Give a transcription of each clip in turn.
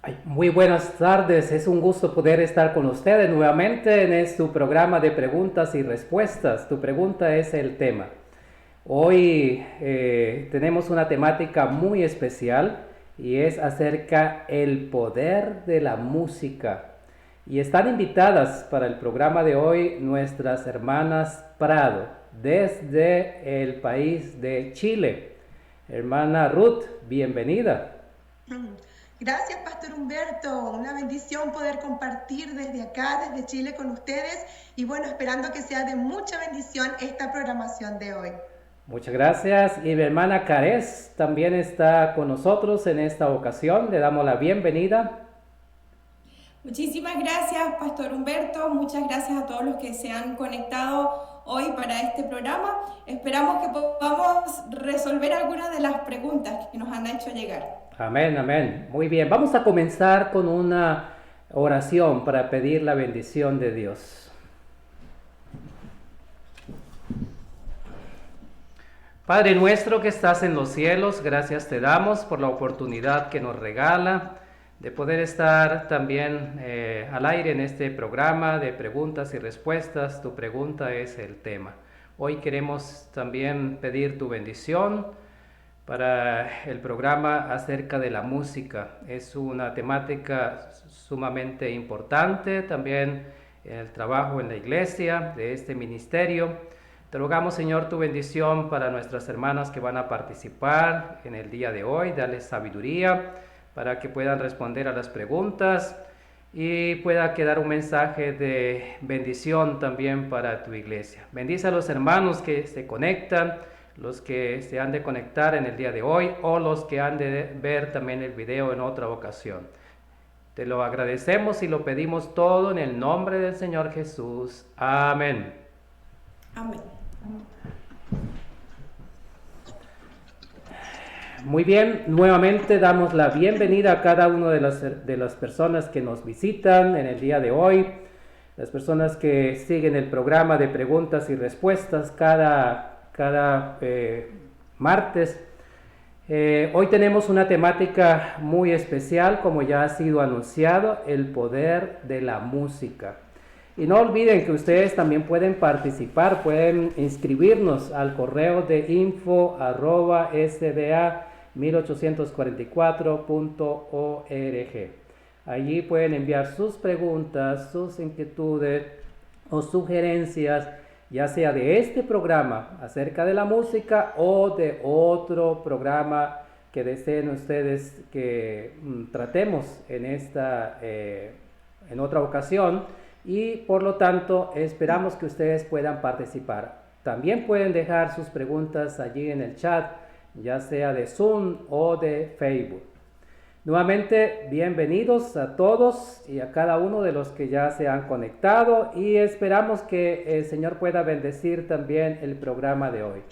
Ay, muy buenas tardes, es un gusto poder estar con ustedes nuevamente en su programa de preguntas y respuestas. Tu pregunta es el tema. Hoy tenemos una temática muy especial y es acerca el poder de la música. Y están invitadas para el programa de hoy nuestras hermanas Prado desde el país de Chile. Hermana Ruth, bienvenida. Gracias, Pastor Humberto. Una bendición poder compartir desde acá, desde Chile, con ustedes. Y bueno, esperando que sea de mucha bendición esta programación de hoy. Muchas gracias. Y mi hermana Cares también está con nosotros en esta ocasión. Le damos la bienvenida. Muchísimas gracias, Pastor Humberto. Muchas gracias a todos los que se han conectado hoy para este programa. Esperamos que podamos resolver algunas de las preguntas que nos han hecho llegar. Amén, amén. Muy bien. Vamos a comenzar con una oración para pedir la bendición de Dios. Padre nuestro que estás en los cielos, gracias te damos por la oportunidad que nos regala de poder estar también al aire en este programa de preguntas y respuestas. Tu pregunta es el tema. Hoy queremos también pedir tu bendición para el programa acerca de la música. Es una temática sumamente importante también en el trabajo en la iglesia de este ministerio. Te rogamos, Señor, tu bendición para nuestras hermanas que van a participar en el día de hoy. Dale sabiduría para que puedan responder a las preguntas y pueda quedar un mensaje de bendición también para tu iglesia. Bendice a los hermanos que se conectan, los que se han de conectar en el día de hoy o los que han de ver también el video en otra ocasión. Te lo agradecemos y lo pedimos todo en el nombre del Señor Jesús. Amén. Amén. Muy bien, nuevamente damos la bienvenida a cada una de las personas que nos visitan en el día de hoy, las personas que siguen el programa de preguntas y respuestas cada martes. Hoy tenemos una temática muy especial, como ya ha sido anunciado, el poder de la música. Y no olviden que ustedes también pueden participar, pueden inscribirnos al correo de info@sda1844.org. Allí pueden enviar sus preguntas, sus inquietudes o sugerencias, ya sea de este programa acerca de la música o de otro programa que deseen ustedes que tratemos en otra ocasión. Y por lo tanto esperamos que ustedes puedan participar. También pueden dejar sus preguntas allí en el chat, ya sea de Zoom o de Facebook. Nuevamente, bienvenidos a todos y a cada uno de los que ya se han conectado y esperamos que el Señor pueda bendecir también el programa de hoy.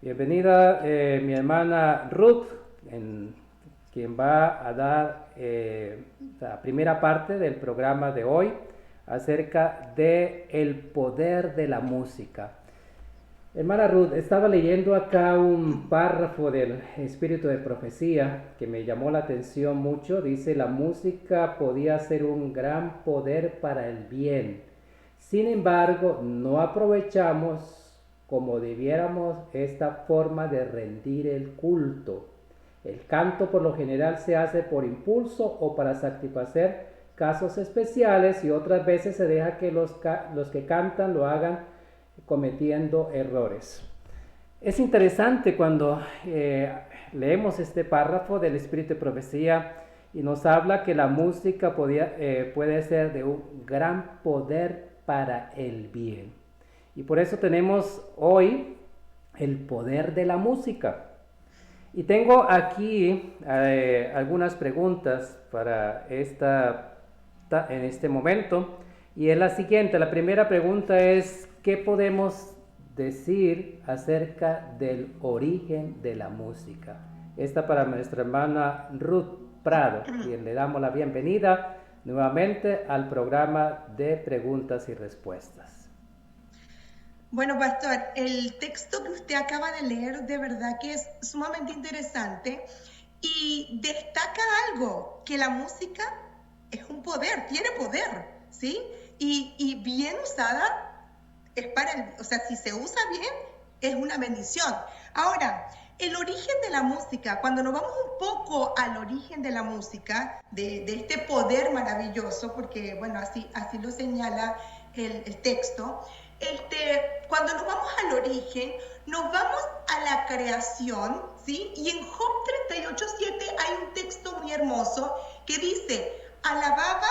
Bienvenida mi hermana Ruth, quien va a dar la primera parte del programa de hoy acerca de el poder de la música. Hermana Ruth, estaba leyendo acá un párrafo del Espíritu de Profecía que me llamó la atención mucho. Dice, la música podía ser un gran poder para el bien. Sin embargo, no aprovechamos como debiéramos esta forma de rendir el culto. El canto por lo general se hace por impulso o para satisfacer casos especiales y otras veces se deja que los que cantan lo hagan cometiendo errores. Es interesante cuando leemos este párrafo del Espíritu de Profecía y nos habla que la música puede ser de un gran poder para el bien. Y por eso tenemos hoy el poder de la música. Y tengo aquí algunas preguntas para en este momento, y es la siguiente. La primera pregunta es, ¿qué podemos decir acerca del origen de la música? Esta para nuestra hermana Ruth Prado, quien le damos la bienvenida nuevamente al programa de preguntas y respuestas. Bueno, pastor, el texto que usted acaba de leer de verdad que es sumamente interesante Y destaca algo, que la música es un poder, tiene poder, ¿sí? Y bien usada es o sea, si se usa bien, es una bendición. Ahora, el origen de la música, cuando nos vamos un poco al origen de la música, de este poder maravilloso, porque, bueno, así lo señala el texto, cuando nos vamos al origen, nos vamos a la creación, ¿sí? Y en Job 38:7 hay un texto muy hermoso que dice, alababa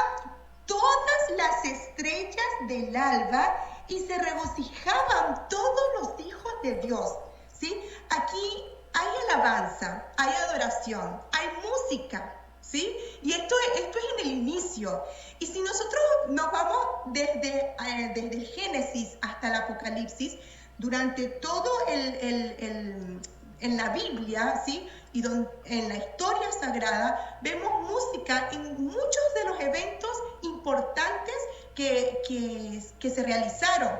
todas las estrellas del alba y se regocijaban todos los hijos de Dios, ¿sí? Aquí hay alabanza, hay adoración, hay música, ¿sí? Y esto es en el inicio. Y si nosotros nos vamos desde el Génesis hasta el Apocalipsis, durante todo en la Biblia, ¿sí? Y en la historia sagrada, vemos música en muchos de los eventos importantes que se realizaron.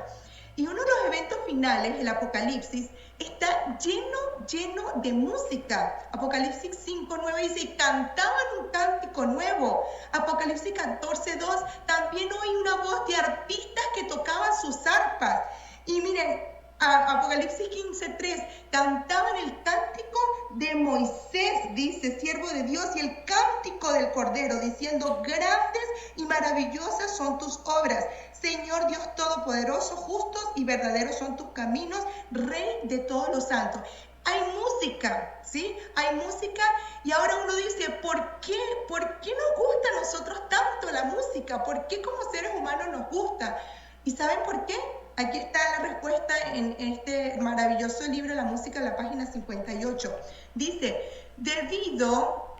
Y uno de los eventos finales, el Apocalipsis, está lleno de música. Apocalipsis 5:9 dice, y cantaban un cántico nuevo. Apocalipsis 14:2, también oí una voz de arpistas que tocaban sus arpas. Y miren, Apocalipsis 15:3, cantaban el cántico de Moisés, dice, siervo de Dios, y el cántico del Cordero, diciendo, grandes y maravillosas son tus obras. Señor Dios Todopoderoso, justos y verdaderos son tus caminos, Rey de todos los santos. Hay música, ¿sí? Hay música y ahora uno dice, ¿por qué nos gusta a nosotros tanto la música? ¿Por qué como seres humanos nos gusta? ¿Y saben por qué? Aquí está la respuesta en este maravilloso libro, La música, en la página 58. Dice, debido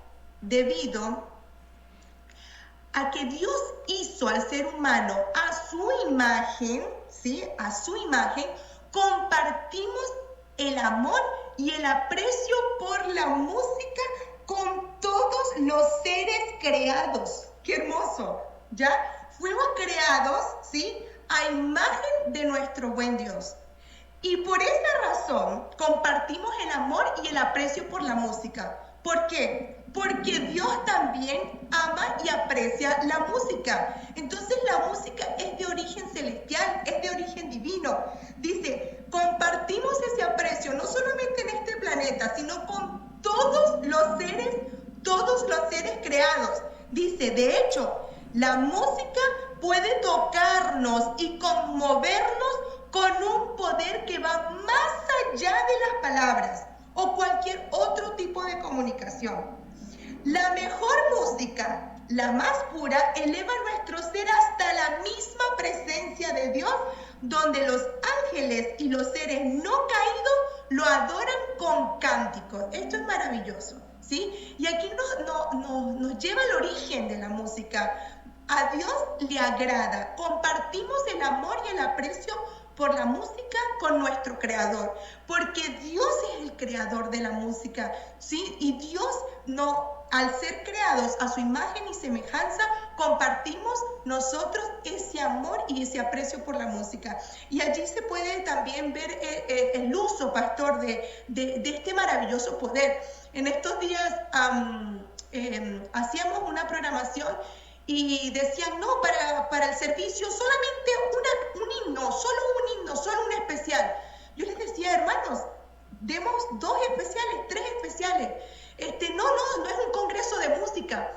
a que Dios hizo al ser humano a su imagen, ¿sí? A su imagen, compartimos el amor y el aprecio por la música con todos los seres creados. ¡Qué hermoso! ¿Ya? Fuimos creados, ¿sí? A imagen de nuestro buen Dios. Y por esa razón compartimos el amor y el aprecio por la música. ¿Por qué? Porque Dios también ama y aprecia la música. Entonces la música es de origen celestial, es de origen divino. Dice, compartimos ese aprecio no solamente en este planeta, sino con todos los seres creados. Dice, de hecho, la música puede tocarnos y conmovernos con un poder que va más allá de las palabras o cualquier otro tipo de comunicación. La mejor música, la más pura, eleva nuestro ser hasta la misma presencia de Dios, donde los ángeles y los seres no caídos lo adoran con cánticos. Esto es maravilloso, ¿sí? Y aquí nos lleva al origen de la música. A Dios le agrada. Compartimos el amor y el aprecio por la música con nuestro creador, porque Dios es el creador de la música, ¿sí? Y Dios al ser creados a su imagen y semejanza, compartimos nosotros ese amor y ese aprecio por la música. Y allí se puede también ver el uso, pastor, de este maravilloso poder. En estos días hacíamos una programación y decían, no, para el servicio solamente un himno, solo un especial. Yo les decía, hermanos, demos 2 especiales, 3 especiales. No es un congreso de música.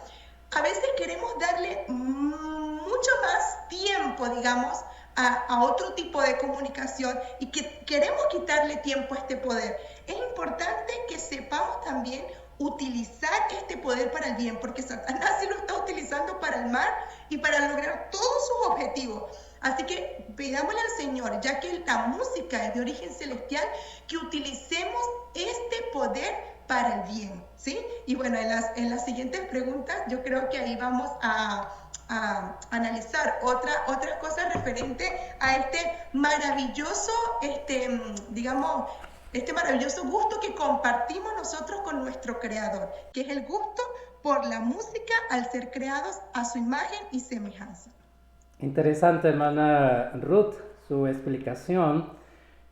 A veces queremos darle mucho más tiempo, digamos, a otro tipo de comunicación y que queremos quitarle tiempo a este poder. Es importante que sepamos también utilizar este poder para el bien, porque Satanás sí lo está utilizando para el mal y para lograr todos sus objetivos. Así que pidámosle al Señor, ya que la música es de origen celestial, que utilicemos este poder para el bien, ¿sí? Y bueno, en las siguientes preguntas, yo creo que ahí vamos a analizar otras cosas referentes a este maravilloso, este maravilloso gusto que compartimos nosotros con nuestro Creador, que es el gusto por la música al ser creados a su imagen y semejanza. Interesante, hermana Ruth, su explicación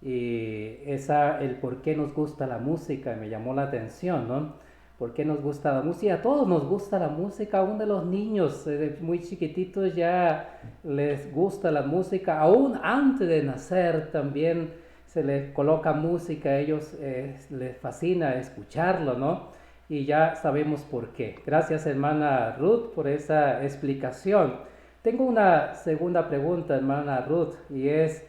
y el por qué nos gusta la música me llamó la atención, ¿no? ¿Por qué nos gusta la música? A todos nos gusta la música, aún de los niños, muy chiquititos ya les gusta la música, aún antes de nacer también se les coloca música, a ellos les fascina escucharlo, ¿no? Y ya sabemos por qué. Gracias, hermana Ruth, por esa explicación. Tengo una segunda pregunta, hermana Ruth, y es,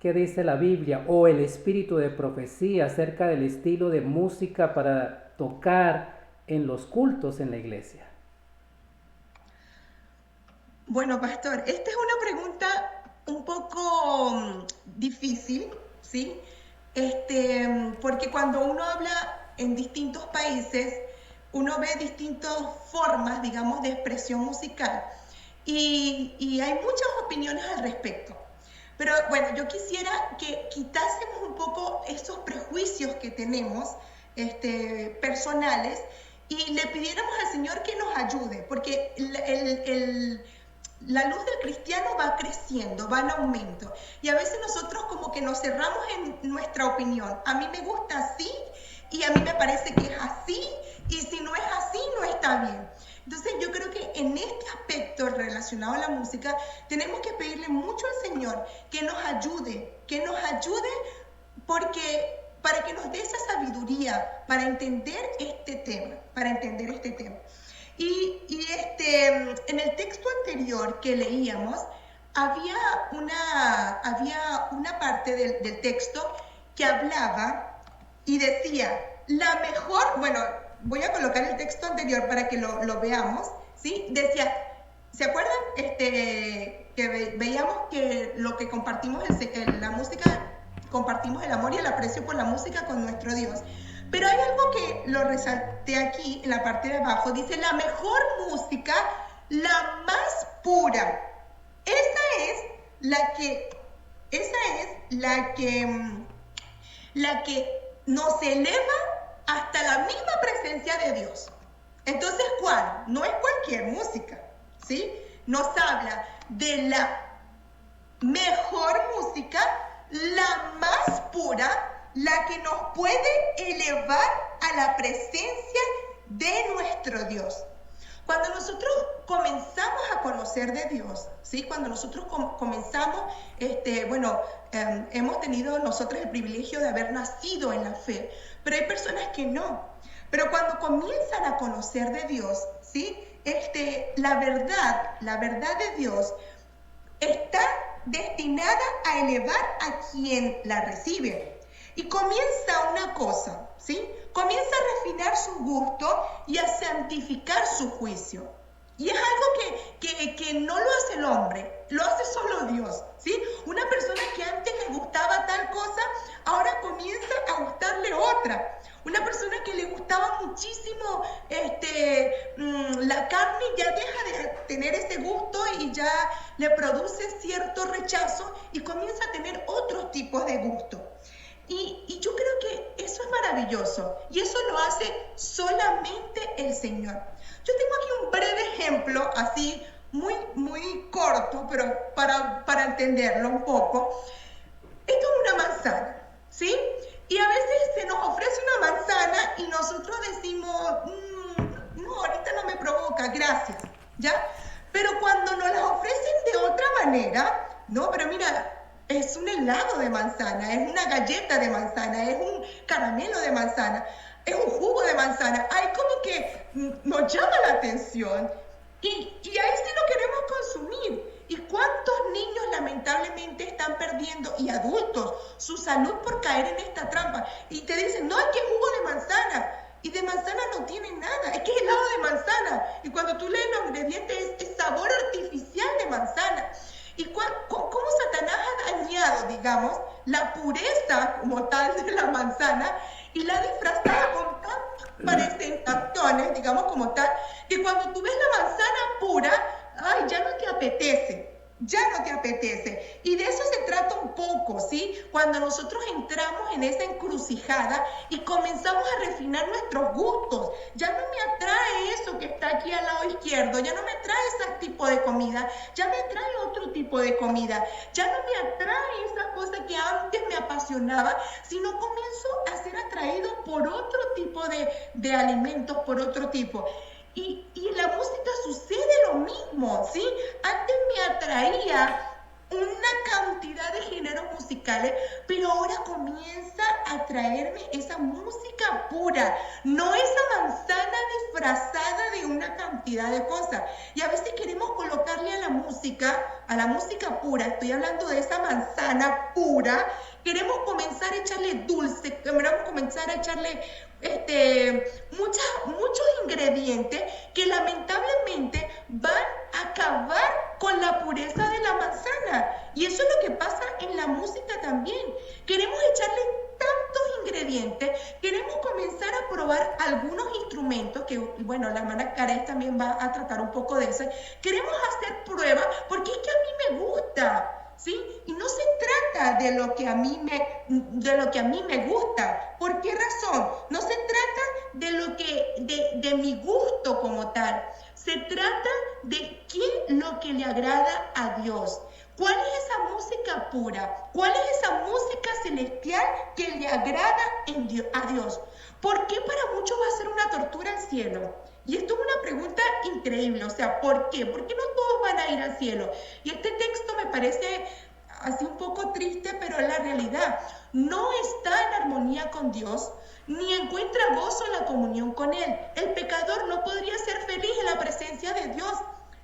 ¿qué dice la Biblia o el espíritu de profecía acerca del estilo de música para tocar en los cultos en la iglesia? Bueno, pastor, esta es una pregunta un poco difícil, ¿sí? Porque cuando uno habla en distintos países, uno ve distintas formas, digamos, de expresión musical y hay muchas opiniones al respecto. Pero bueno, yo quisiera que quitásemos un poco esos prejuicios que tenemos personales y le pidiéramos al Señor que nos ayude, porque la luz del cristiano va creciendo, va en aumento. Y a veces nosotros como que nos cerramos en nuestra opinión. A mí me gusta así y a mí me parece que es así y si no es así no está bien. Entonces yo creo que en este aspecto relacionado a la música tenemos que pedirle mucho al Señor que nos ayude porque para que nos dé esa sabiduría para entender este tema, Y en el texto anterior que leíamos, había una parte del texto que hablaba y decía, bueno, voy a colocar el texto anterior para que lo veamos, ¿sí? Decía, ¿se acuerdan? Que veíamos que lo que compartimos en la música, compartimos el amor y el aprecio por la música con nuestro Dios. Pero hay algo que lo resalté aquí en la parte de abajo, dice la mejor música, la más pura. Esa es la que nos eleva hasta la misma presencia de Dios. Entonces, ¿cuál? No es cualquier música, ¿sí? Nos habla de la mejor música, la más pura, la que nos puede elevar a la presencia de nuestro Dios. Cuando nosotros comenzamos a conocer de Dios, ¿sí? Cuando nosotros comenzamos, hemos tenido nosotros el privilegio de haber nacido en la fe, pero hay personas que no. Pero cuando comienzan a conocer de Dios, ¿sí? La verdad de Dios está destinada a elevar a quien la recibe. Y comienza una cosa, ¿sí? Comienza a refinar su gusto y a santificar su juicio. Y es algo que no lo hace el hombre, lo hace solo Dios, ¿sí? Una persona que antes le gustaba tal cosa, ahora comienza a gustarle otra. Una persona que le gustaba muchísimo la carne ya deja de tener ese gusto y ya le produce cierto rechazo y comienza a tener otros tipos de gusto. Y yo creo que eso es maravilloso y eso lo hace solamente el Señor. Yo tengo aquí un breve ejemplo, así muy, muy corto, pero para entenderlo un poco. Esto es una manzana, ¿sí? Y a veces se nos ofrece una manzana y nosotros decimos, no, ahorita no me provoca, gracias, ¿ya? Pero cuando nos la ofrecen de otra manera, no, pero mira, es un helado de manzana, es una galleta de manzana, es un caramelo de manzana, es un jugo de manzana. Hay como que nos llama la atención y ahí sí lo queremos consumir. ¿Y cuántos niños lamentablemente están perdiendo, y adultos, su salud por caer en esta trampa? Y te dicen, no, es que es jugo de manzana. Y de manzana no tiene nada, es que es helado de manzana. Y cuando tú lees los ingredientes es sabor artificial de manzana. ¿Y cómo Satanás ha dañado, digamos, la pureza como tal de la manzana y la ha disfrazado con tantas presentaciones, digamos, como tal, que cuando tú ves la manzana pura, ay, ya no te apetece. Y de eso se trata un poco, ¿sí? Cuando cuando nosotros entramos en esa encrucijada y comenzamos a refinar nuestros gustos. Ya no me atrae eso que está aquí al lado izquierdo, ya no me atrae ese tipo de comida, ya me atrae otro tipo de comida, ya no me atrae esa cosa que antes me apasionaba, sino comienzo a ser atraído por otro tipo de alimentos, por otro tipo. Y en la música sucede lo mismo, ¿sí? Antes me atraía una cantidad de géneros musicales, pero ahora comienza a traerme esa música pura, no esa manzana disfrazada de una cantidad de cosas. Y a veces queremos colocarle a la música pura, estoy hablando de esa manzana pura, queremos comenzar a echarle dulce, queremos comenzar a echarle muchos ingredientes que lamentablemente van a acabar con la pureza de la manzana. Y eso es lo que pasa en la música también. Queremos echarle tantos ingredientes, queremos comenzar a probar algunos instrumentos, que bueno, la hermana Karen también va a tratar un poco de eso. Queremos hacer pruebas porque es que a mí me gusta. ¿Sí? Y no se trata de lo que a mí me gusta. ¿Por qué razón? No se trata de mi gusto como tal. Se trata de qué lo que le agrada a Dios. ¿Cuál es esa música pura? ¿Cuál es esa música celestial que le agrada a Dios? ¿Por qué para muchos va a ser una tortura el cielo? Y esto es una pregunta increíble, o sea, ¿por qué? ¿Por qué no todos van a ir al cielo? Y este texto me parece así un poco triste, pero es la realidad. No está en armonía con Dios, ni encuentra gozo en la comunión con Él. El pecador no podría ser feliz en la presencia de Dios.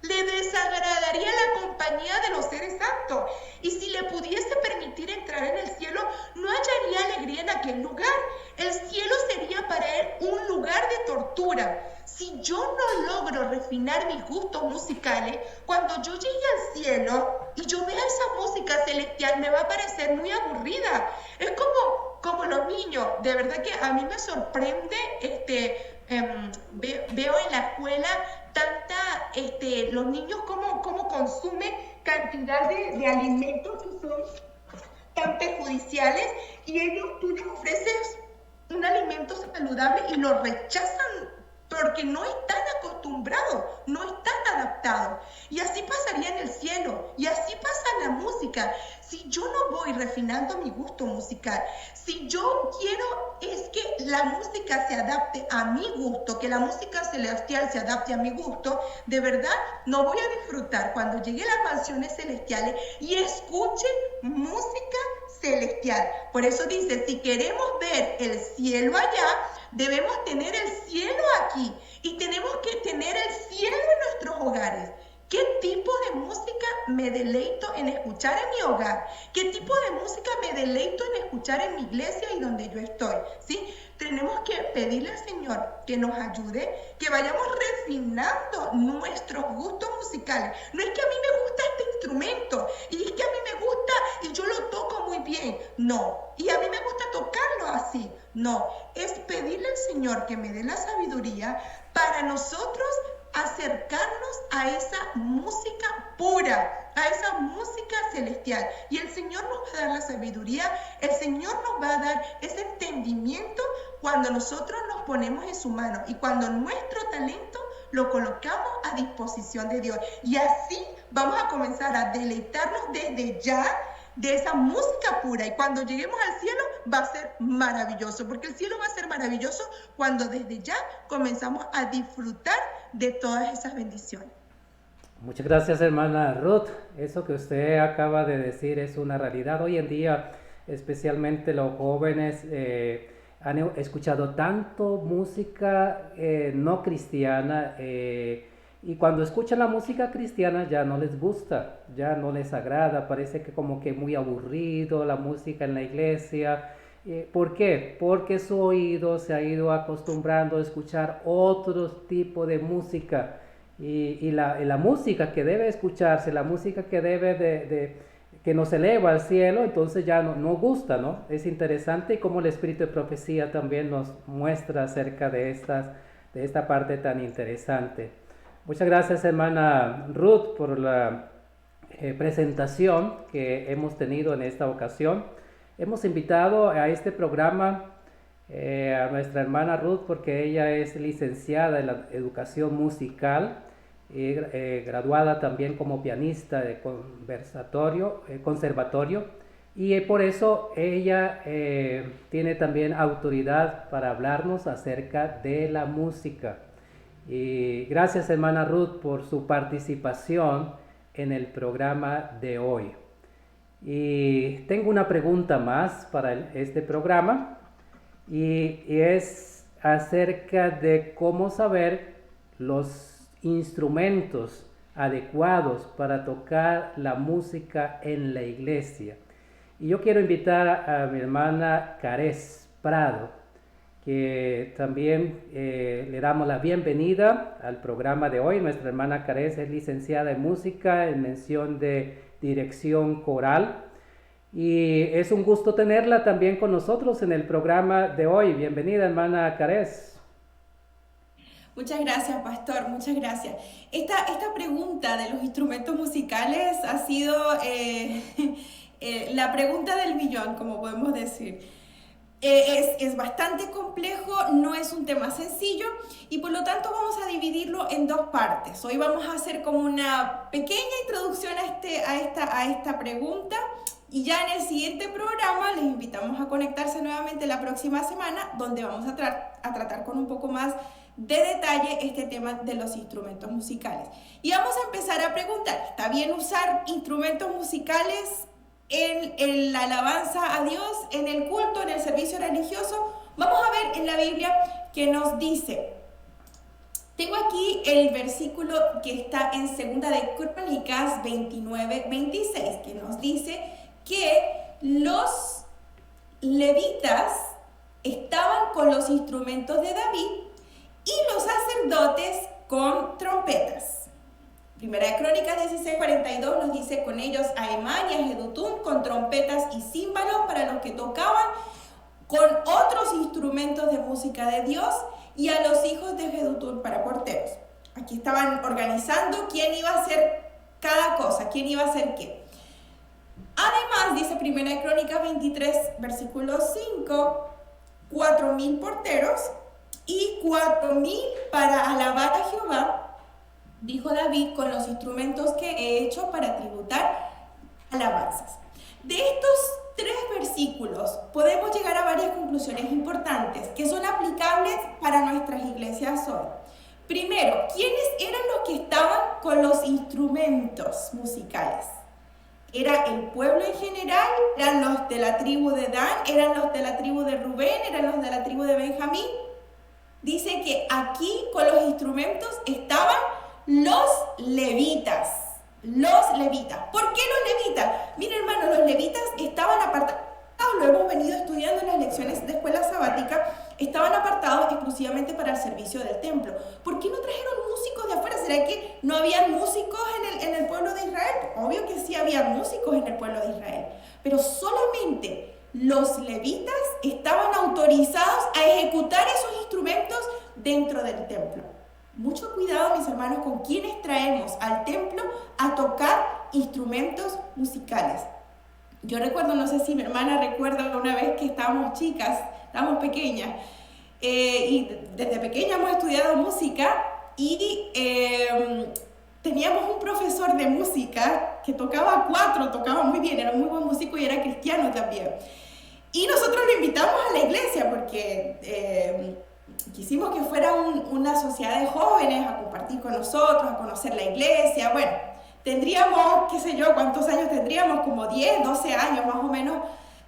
Le desagradaría la compañía de los seres santos. Y si le pudiese permitir entrar en el cielo, no hallaría alegría en aquel lugar. El cielo sería para él un lugar de tortura. Si yo no logro refinar mis gustos musicales, cuando yo llegue al cielo y yo vea esa música celestial, me va a parecer muy aburrida. Es como los niños. De verdad que a mí me sorprende, veo en la escuela los niños cómo consumen cantidad de alimentos que son tan perjudiciales, y tú les ofreces un alimento saludable y lo rechazan porque no están acostumbrados, no están adaptados. Y así pasaría en el cielo, y así pasa en la música. Si yo no voy refinando mi gusto musical, si yo quiero es que la música se adapte a mi gusto, que la música celestial se adapte a mi gusto, de verdad no voy a disfrutar cuando llegue a las mansiones celestiales y escuche música celestial. Por eso dice, si queremos ver el cielo allá, debemos tener el cielo aquí, y tenemos que tener el cielo en nuestros hogares. ¿Qué tipo de música me deleito en escuchar en mi hogar? ¿Qué tipo de música me deleito en escuchar en mi iglesia y donde yo estoy? ¿Sí? Tenemos que pedirle al Señor que nos ayude, que vayamos refinando nuestros gustos musicales. No es que a mí me gusta este instrumento, y es que a mí me gusta y yo lo toco muy bien. No. Y a mí me gusta tocarlo así. No. Es pedirle al Señor que me dé la sabiduría para nosotros acercarnos a esa música pura, a esa música celestial. Y el Señor nos va a dar la sabiduría, el Señor nos va a dar ese entendimiento cuando nosotros nos ponemos en su mano y cuando nuestro talento lo colocamos a disposición de Dios. Y así vamos a comenzar a deleitarnos desde ya de esa música pura, y cuando lleguemos al cielo va a ser maravilloso, porque el cielo va a ser maravilloso cuando desde ya comenzamos a disfrutar de todas esas bendiciones. Muchas gracias, hermana Ruth. Eso que usted acaba de decir es una realidad. Hoy en día, especialmente los jóvenes, han escuchado tanto música no cristiana, y cuando escuchan la música cristiana ya no les gusta, ya no les agrada, parece que como que muy aburrido la música en la iglesia. ¿Por qué? Porque su oído se ha ido acostumbrando a escuchar otro tipo de música, y la música que debe escucharse, la música que debe que nos eleva al cielo, entonces ya no gusta, ¿no? Es interesante, y como el espíritu de profecía también nos muestra acerca de esta parte tan interesante. Muchas gracias, hermana Ruth, por la presentación que hemos tenido en esta ocasión. Hemos invitado a este programa a nuestra hermana Ruth porque ella es licenciada en la educación musical, graduada también como pianista de conservatorio, y por eso ella tiene también autoridad para hablarnos acerca de la música. Y gracias, hermana Ruth, por su participación en el programa de hoy. Y tengo una pregunta más para este programa, y es acerca de cómo saber los instrumentos adecuados para tocar la música en la iglesia. Y yo quiero invitar a mi hermana Carés Prado, que también le damos la bienvenida al programa de hoy. Nuestra hermana Carés es licenciada en música, en mención de dirección coral, y es un gusto tenerla también con nosotros en el programa de hoy. Bienvenida, hermana Carés. Muchas gracias, pastor, muchas gracias. Esta pregunta de los instrumentos musicales ha sido la pregunta del millón, como podemos decir. Es bastante complejo, no es un tema sencillo, y por lo tanto vamos a dividirlo en dos partes. Hoy vamos a hacer como una pequeña introducción a esta pregunta, y ya en el siguiente programa les invitamos a conectarse nuevamente la próxima semana, donde vamos a tratar con un poco más de detalle este tema de los instrumentos musicales. Y vamos a empezar a preguntar, ¿está bien usar instrumentos musicales en la alabanza a Dios, en el culto, en el servicio religioso? Vamos a ver en la Biblia que nos dice. Tengo aquí el versículo que está en 2 de Crónicas 29-26, que nos dice que los levitas estaban con los instrumentos de David y los sacerdotes con trompetas. Primera de Crónicas 16:42 nos dice: con ellos a Emán y a Jedutún con trompetas y címbalos para los que tocaban con otros instrumentos de música de Dios, y a los hijos de Jedutún para porteros. Aquí estaban organizando quién iba a hacer cada cosa, quién iba a hacer qué. Además, dice Primera de Crónicas 23, versículo 5, 4,000 porteros y 4,000 para alabar a Jehová, dijo David, con los instrumentos que he hecho para tributar alabanzas. De estos 3 versículos podemos llegar a varias conclusiones importantes que son aplicables para nuestras iglesias hoy. Primero, ¿quiénes eran los que estaban con los instrumentos musicales? ¿Era el pueblo en general? ¿Eran los de la tribu de Dan? ¿Eran los de la tribu de Rubén? ¿Eran los de la tribu de Benjamín? Dice que aquí con los instrumentos estaban los levitas. Los levitas. ¿Por qué los levitas? Miren, hermanos, los levitas estaban apartados, lo hemos venido estudiando en las lecciones de escuela sabática, estaban apartados exclusivamente para el servicio del templo. ¿Por qué no trajeron músicos de afuera? ¿Será que no habían músicos en el pueblo de Israel? Obvio que sí había músicos en el pueblo de Israel, pero solamente los levitas estaban autorizados a ejecutar esos instrumentos dentro del templo. Mucho cuidado, mis hermanos, con quienes traemos al templo a tocar instrumentos musicales. Yo recuerdo, no sé si mi hermana recuerda una vez que estábamos chicas, estábamos pequeñas, y desde pequeña hemos estudiado música, y teníamos un profesor de música que tocaba cuatro, tocaba muy bien, era un muy buen músico y era cristiano también. Y nosotros lo invitamos a la iglesia porque quisimos que fuera una sociedad de jóvenes a compartir con nosotros, a conocer la iglesia. Bueno, tendríamos, qué sé yo, ¿cuántos años tendríamos? Como 10, 12 años más o menos.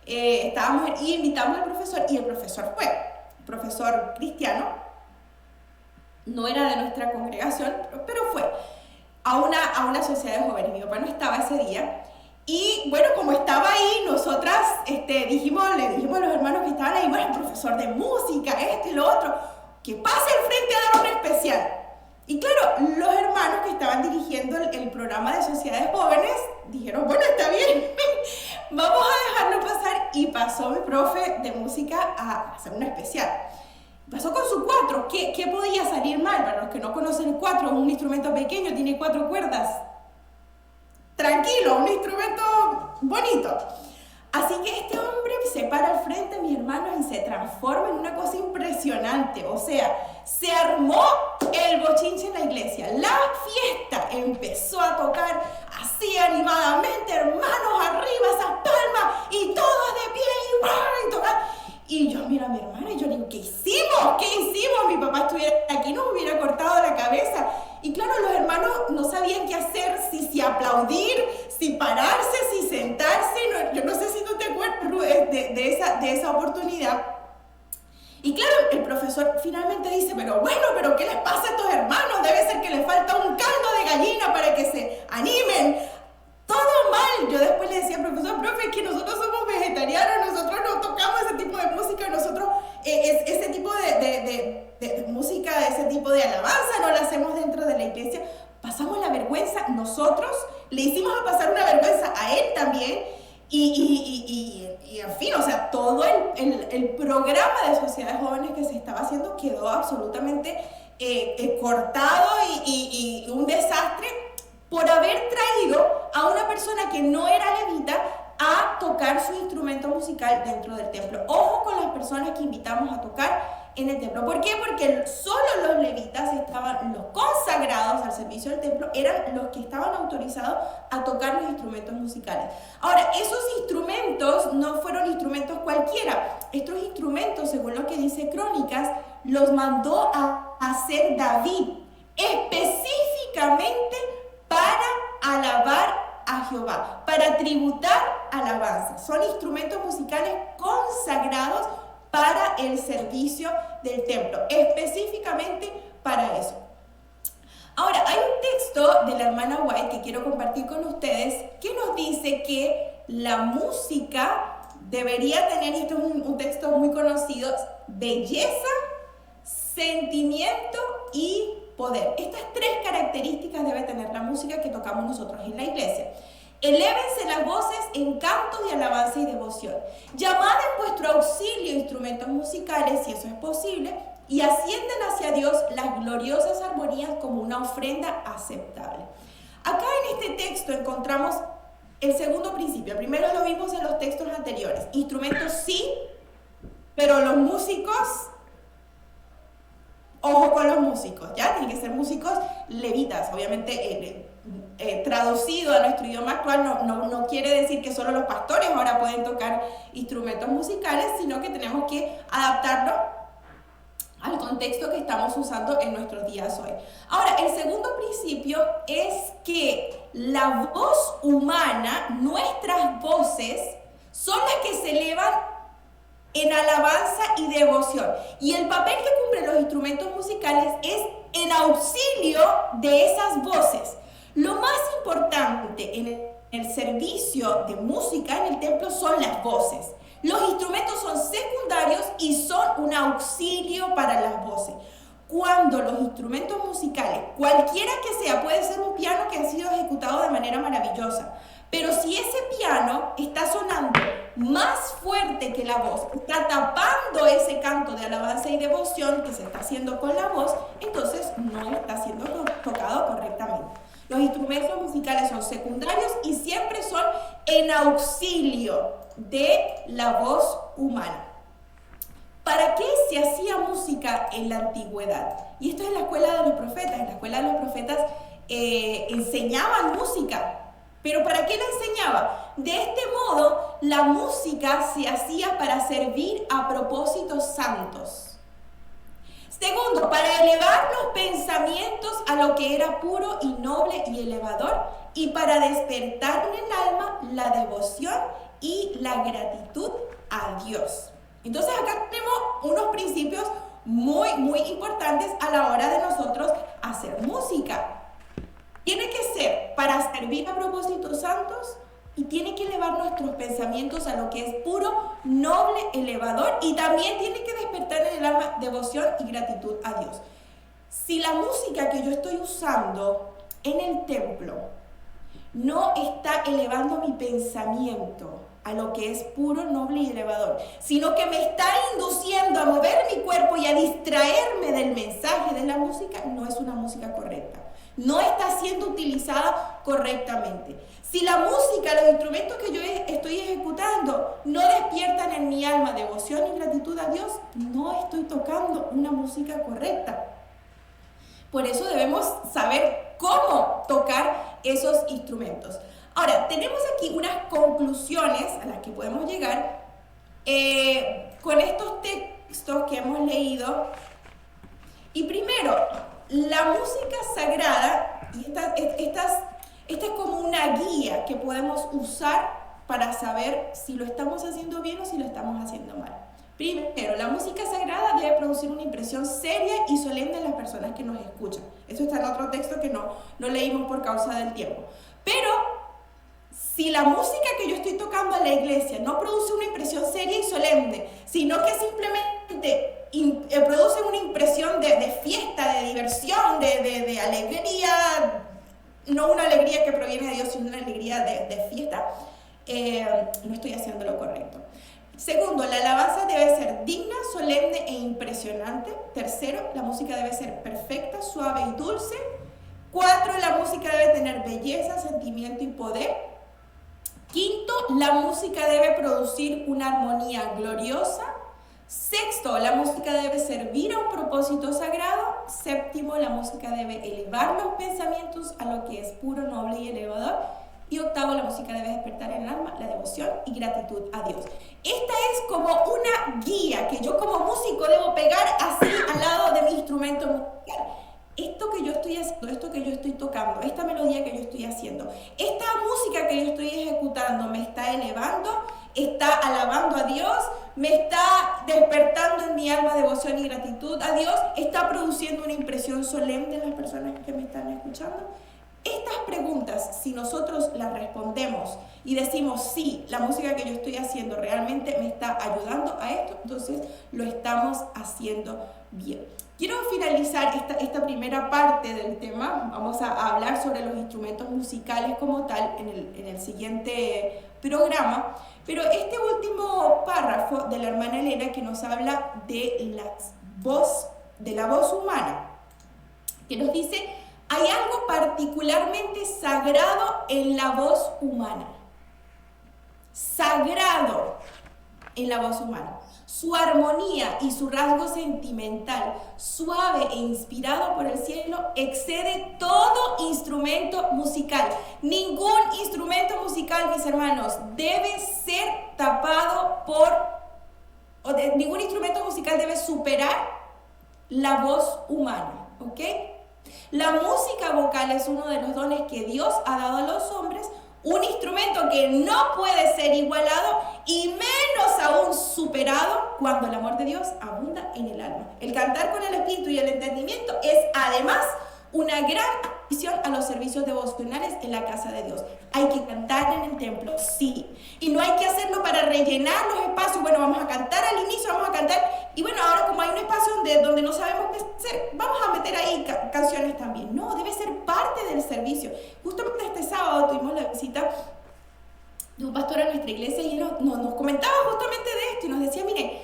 Estábamos y invitamos al profesor, y el profesor fue, profesor cristiano, no era de nuestra congregación, pero fue a una sociedad de jóvenes. Mi papá no estaba ese día. Y bueno, como estaba ahí, nosotras le dijimos a los hermanos que estaban ahí, bueno, el profesor de música, y lo otro, que pase al frente a dar un especial. Y claro, los hermanos que estaban dirigiendo el programa de sociedades jóvenes dijeron, bueno, está bien, vamos a dejarlo pasar. Y pasó mi profe de música a hacer un especial. Pasó con su cuatro. ¿Qué podía salir mal? Para los que no conocen el cuatro, un instrumento pequeño, tiene 4 cuerdas. Tranquilo, un instrumento bonito. Así que este hombre se para al frente de mis hermanos y se transforma en una cosa impresionante. O sea, se armó el bochinche en la iglesia. La fiesta empezó a tocar así animadamente, hermanos arriba, esas palmas, y todos de pie, y tocar. Y yo miro a mi hermana y yo digo, ¿qué hicimos? ¿Qué hicimos? Mi papá estuviera aquí, nos hubiera cortado la cabeza. Y claro, los hermanos no sabían qué hacer, si aplaudir, si pararse, si sentarse. No, yo no sé si tú te acuerdas de esa oportunidad. Y claro, el profesor finalmente dice, pero ¿qué les pasa a estos hermanos? Debe ser que les falta un caldo de gallina para que se animen. Todo mal. Yo después le decía al profesor, profe, es que nosotros somos vegetarianos, nosotros no tocamos ese tipo de música, nosotros ese tipo de música, ese tipo de alabanza no la hacemos dentro de la iglesia. Pasamos la vergüenza nosotros, le hicimos a pasar una vergüenza a él también, y en fin, o sea, todo el programa de Sociedades Jóvenes que se estaba haciendo quedó absolutamente cortado y un desastre por haber traído a una persona que no era levita a tocar su instrumento musical dentro del templo. Ojo con las personas que invitamos a tocar en el templo. ¿Por qué? Porque solo los levitas estaban, los consagrados al servicio del templo, eran los que estaban autorizados a tocar los instrumentos musicales. Ahora, esos instrumentos no fueron instrumentos cualquiera. Estos instrumentos, según lo que dice Crónicas, los mandó a hacer David, específicamente para alabar a Jehová, para tributar alabanza. Son instrumentos musicales consagrados para el servicio del templo, específicamente para eso. Ahora, hay un texto de la hermana White que quiero compartir con ustedes que nos dice que la música debería tener, y esto es un texto muy conocido, belleza, sentimiento y poder. Estas tres características debe tener la música que tocamos nosotros en la iglesia. Elévense las voces en cantos de alabanza y devoción. Llamad en vuestro auxilio instrumentos musicales, si eso es posible, y asciendan hacia Dios las gloriosas armonías como una ofrenda aceptable. Acá en este texto encontramos el segundo principio. Primero lo vimos en los textos anteriores. Instrumentos sí, pero los músicos, ojo con los músicos, ¿ya? Tienen que ser músicos levitas, obviamente. Traducido a nuestro idioma actual no quiere decir que solo los pastores ahora pueden tocar instrumentos musicales, sino que tenemos que adaptarlo al contexto que estamos usando en nuestros días hoy. Ahora, el segundo principio es que la voz humana, nuestras voces, son las que se elevan en alabanza y devoción. Y el papel que cumplen los instrumentos musicales es en auxilio de esas voces. Lo más importante en el servicio de música en el templo son las voces. Los instrumentos son secundarios y son un auxilio para las voces. Cuando los instrumentos musicales, cualquiera que sea, puede ser un piano que ha sido ejecutado de manera maravillosa, pero si ese piano está sonando más fuerte que la voz, está tapando ese canto de alabanza y devoción que se está haciendo con la voz, entonces no está siendo tocado correctamente. Los instrumentos musicales son secundarios y siempre son en auxilio de la voz humana. ¿Para qué se hacía música en la antigüedad? Y esto es en la escuela de los profetas. En la escuela de los profetas enseñaban música. ¿Pero para qué la enseñaban? De este modo, la música se hacía para servir a propósitos santos. Segundo, para elevar los pensamientos a lo que era puro y noble y elevador, y para despertar en el alma la devoción y la gratitud a Dios. Entonces acá tenemos unos principios muy, muy importantes a la hora de nosotros hacer música. Tiene que ser para servir a propósitos santos y tiene que elevar nuestros pensamientos a lo que es puro, noble, elevador, y también tiene que despertar en el alma devoción y gratitud a Dios. Si la música que yo estoy usando en el templo no está elevando mi pensamiento a lo que es puro, noble y elevador, sino que me está induciendo a mover mi cuerpo y a distraerme del mensaje de la música, no es una música correcta. no está siendo utilizada correctamente. Si la música, los instrumentos que yo estoy ejecutando no despiertan en mi alma devoción y gratitud a Dios, no estoy tocando una música correcta. Por eso debemos saber cómo tocar esos instrumentos. Ahora, tenemos aquí unas conclusiones a las que podemos llegar con estos textos que hemos leído. Y primero, la música sagrada, y esta es como una guía que podemos usar para saber si lo estamos haciendo bien o si lo estamos haciendo mal. Primero, la música sagrada debe producir una impresión seria y solemne en las personas que nos escuchan. Eso está en otro texto que no leímos por causa del tiempo. Pero si la música que yo estoy tocando en la iglesia no produce una impresión seria y solemne, sino que simplemente produce una impresión de fiesta, de diversión, de alegría, no una alegría que proviene de Dios, sino una alegría de fiesta, no estoy haciendo lo correcto. Segundo, la alabanza debe ser digna, solemne e impresionante. Tercero, la música debe ser perfecta, suave y dulce. 4, la música debe tener belleza, sentimiento y poder. Quinto, la música debe producir una armonía gloriosa. Sexto, la música debe servir a un propósito sagrado. Séptimo, la música debe elevar los pensamientos a lo que es puro, noble y elevador. Y octavo, la música debe despertar en el alma la devoción y gratitud a Dios. Esta es como una guía que yo como músico debo pegar así al lado de mi instrumento musical. Esto que yo estoy haciendo, esto que yo estoy tocando, esta melodía que yo estoy haciendo, esta música que yo estoy ejecutando, ¿me está elevando? ¿Está alabando a Dios? ¿Me está despertando en mi alma devoción y gratitud a Dios? ¿Está produciendo una impresión solemne en las personas que me están escuchando? Estas preguntas, si nosotros las respondemos y decimos, sí, la música que yo estoy haciendo realmente me está ayudando a esto, entonces lo estamos haciendo bien. Quiero finalizar esta primera parte del tema. Vamos a hablar sobre los instrumentos musicales como tal en el siguiente programa. Pero este último párrafo de la hermana Elena que nos habla de la voz humana, que nos dice: hay algo particularmente sagrado en la voz humana. Sagrado en la voz humana. Su armonía y su rasgo sentimental, suave e inspirado por el cielo, excede todo instrumento musical. Ningún instrumento musical, mis hermanos, debe ser tapado ningún instrumento musical debe superar la voz humana, ¿ok? La música vocal es uno de los dones que Dios ha dado a los hombres, un instrumento que no puede ser igualado y menos aún superado cuando el amor de Dios abunda en el alma. El cantar con el espíritu y el entendimiento es además una gran adición a los servicios devocionales en la casa de Dios. Hay que cantar en el templo, sí. Y no hay que hacerlo para rellenar los espacios. Bueno, vamos a cantar al inicio, vamos a cantar. Y bueno, ahora como hay un espacio donde no sabemos qué hacer, vamos a meter ahí canciones también. No, debe ser parte del servicio. Justamente este sábado tuvimos la visita de un pastor a nuestra iglesia y él nos comentaba justamente de esto y nos decía, mire,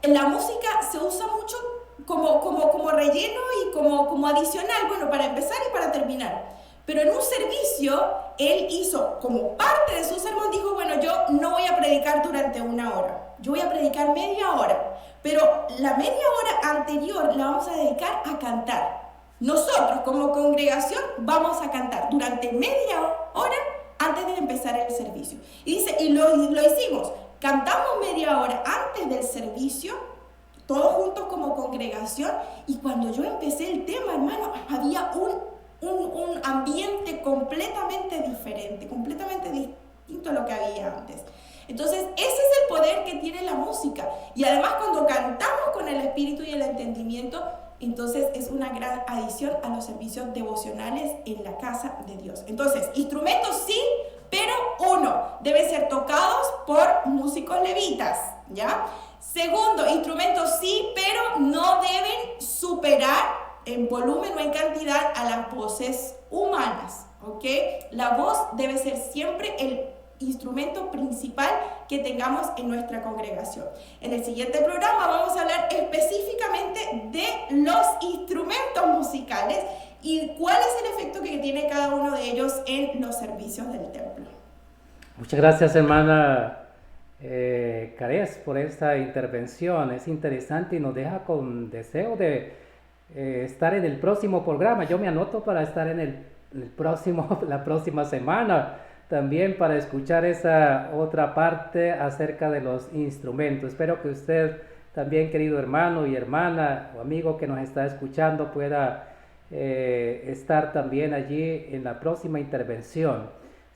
la música se usa mucho como relleno y como adicional, bueno, para empezar y para terminar. Pero en un servicio, él hizo como parte de su sermón, dijo, bueno, yo no voy a predicar durante 1 hora, yo voy a predicar media hora, pero la media hora anterior la vamos a dedicar a cantar. Nosotros como congregación vamos a cantar durante media hora antes de empezar el servicio. Y dice, y lo hicimos, cantamos media hora antes del servicio, todos juntos como congregación, y cuando yo empecé el tema, hermano, había un ambiente completamente diferente, completamente distinto a lo que había antes. Entonces, ese es el poder que tiene la música. Y además, cuando cantamos con el espíritu y el entendimiento, entonces es una gran adición a los servicios devocionales en la casa de Dios. Entonces, instrumentos sí, pero deben ser tocados por músicos levitas, ¿ya? Segundo, instrumentos sí, pero no deben superar en volumen o en cantidad a las voces humanas, ¿ok? La voz debe ser siempre el instrumento principal que tengamos en nuestra congregación. En el siguiente programa vamos a hablar específicamente de los instrumentos musicales y cuál es el efecto que tiene cada uno de ellos en los servicios del templo. Muchas gracias, hermana Cares, por esta intervención. Es interesante y nos deja con deseo de estar en el próximo programa. Yo me anoto para estar en el próximo, la próxima semana, también para escuchar esa otra parte acerca de los instrumentos. Espero que usted también, querido hermano y hermana o amigo que nos está escuchando, pueda estar también allí en la próxima intervención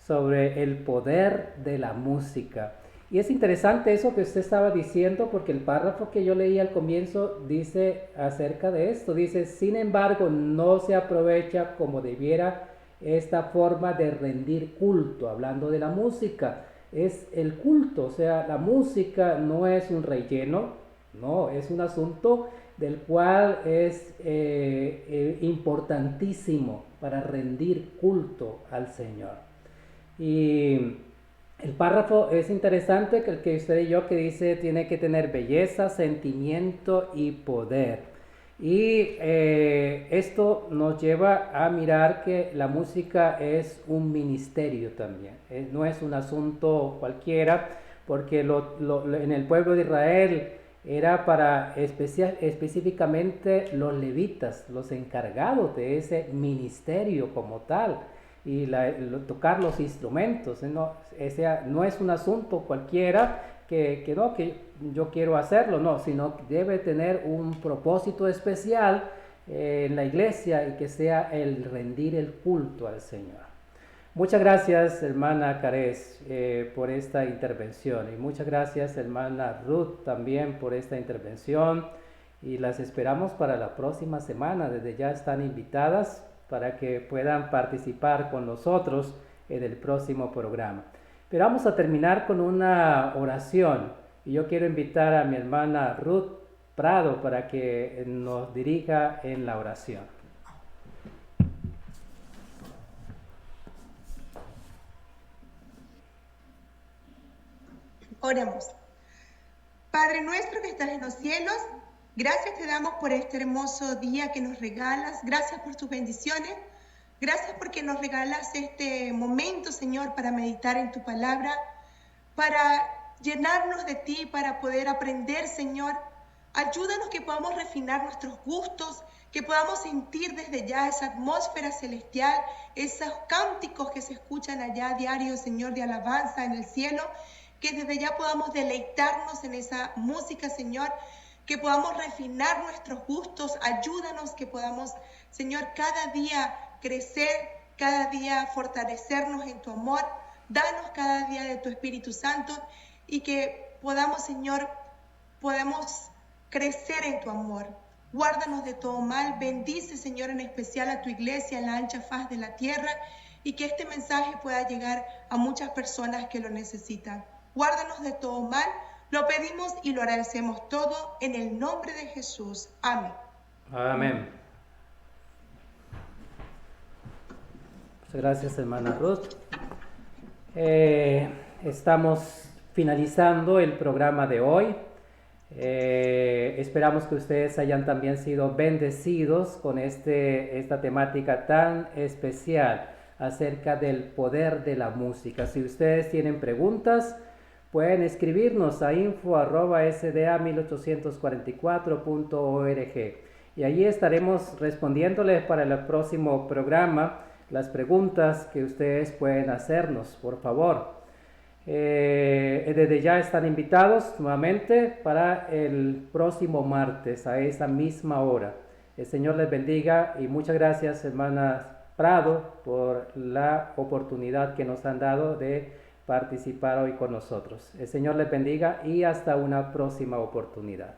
sobre el poder de la música. Y es interesante eso que usted estaba diciendo, porque el párrafo que yo leí al comienzo dice acerca de esto, dice: sin embargo, no se aprovecha como debiera esta forma de rendir culto, hablando de la música. Es el culto, o sea, la música no es un relleno, no, es un asunto del cual es importantísimo para rendir culto al Señor. Y el párrafo es interesante, que el que usted y yo que dice tiene que tener belleza, sentimiento y poder. Y esto nos lleva a mirar que la música es un ministerio también. No es un asunto cualquiera, porque en el pueblo de Israel era para específicamente los levitas, los encargados de ese ministerio como tal, y tocar los instrumentos. No es un asunto cualquiera que yo quiero hacerlo, no, sino que debe tener un propósito especial en la iglesia, y que sea el rendir el culto al Señor. Muchas gracias, hermana Cares, por esta intervención, y muchas gracias, hermana Ruth, también por esta intervención, y las esperamos para la próxima semana. Desde ya están invitadas para que puedan participar con nosotros en el próximo programa. Pero vamos a terminar con una oración, y yo quiero invitar a mi hermana Ruth Prado para que nos dirija en la oración. Oremos. Padre nuestro que estás en los cielos, gracias te damos por este hermoso día que nos regalas. Gracias por tus bendiciones. Gracias porque nos regalas este momento, Señor, para meditar en tu palabra, para llenarnos de ti, para poder aprender, Señor. Ayúdanos que podamos refinar nuestros gustos, que podamos sentir desde ya esa atmósfera celestial, esos cánticos que se escuchan allá diario, Señor, de alabanza en el cielo, que desde ya podamos deleitarnos en esa música, Señor, que podamos refinar nuestros gustos. Ayúdanos que podamos, Señor, cada día crecer, cada día fortalecernos en tu amor. Danos cada día de tu Espíritu Santo, y que podamos, Señor, crecer en tu amor. Guárdanos de todo mal. Bendice, Señor, en especial a tu iglesia en la ancha faz de la tierra, y que este mensaje pueda llegar a muchas personas que lo necesitan. Guárdanos de todo mal. Lo pedimos y lo agradecemos todo en el nombre de Jesús. Amén. Amén. Muchas gracias, hermana Ruth. Estamos finalizando el programa de hoy. Esperamos que ustedes hayan también sido bendecidos con esta temática tan especial acerca del poder de la música. Si ustedes tienen preguntas, pueden escribirnos a info@sda1844.org, y allí estaremos respondiéndoles para el próximo programa las preguntas que ustedes pueden hacernos, por favor. Desde ya están invitados nuevamente para el próximo martes a esa misma hora. El Señor les bendiga, y muchas gracias, hermana Prado, por la oportunidad que nos han dado de participar hoy con nosotros. El Señor les bendiga y hasta una próxima oportunidad.